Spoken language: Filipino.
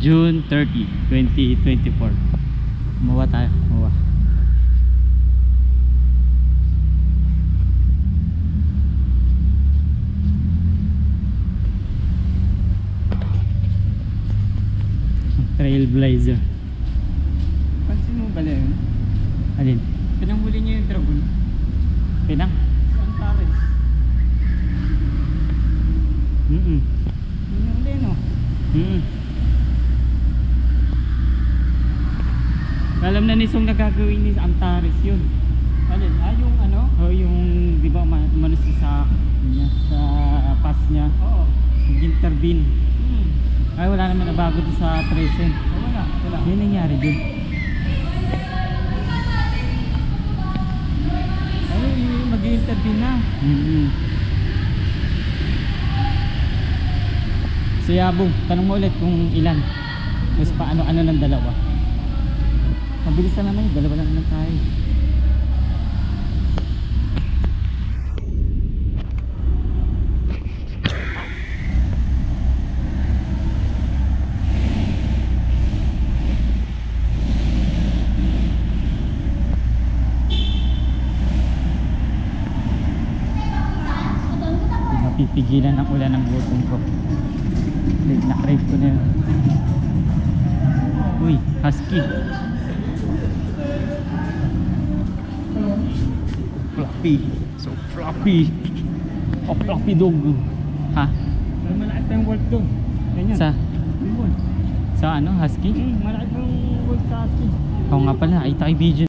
June 30, 2024. Umawa tayo, umawa. Trailblazer. Pansin mo ba yun? Alin? Pinanghuli niya yung dragon. Pinang? Si Antares. Mm-mm. Yun din o. Mm-mm. Alam na ni Song na gagawin ni Antares yun. Alin? Yung ano? O yung di ba manos sa niya, sa pass niya. Oo. Nag-intervene. Hmm. Ay wala naman nabago doon sa present. Wala. Yun nangyari dun. Ano yung mag-i-intervene na? So Yabong, tanong mo ulit kung ilan. Mas paano ng dalawa. Mabilis na naman, dalawa lang naman tayo. Pipigilan ng ulan ng butong ko. Na-crave ko na yun. Uy, husky. Floppy. So floppy. Oh, floppy dog. Ha? Pero malaki pa yung work doon. Ganyan. Sa? Yung work. Sa ano? Husky? Malaki pa yung work sa akin. Oo nga pala, ay tayo video.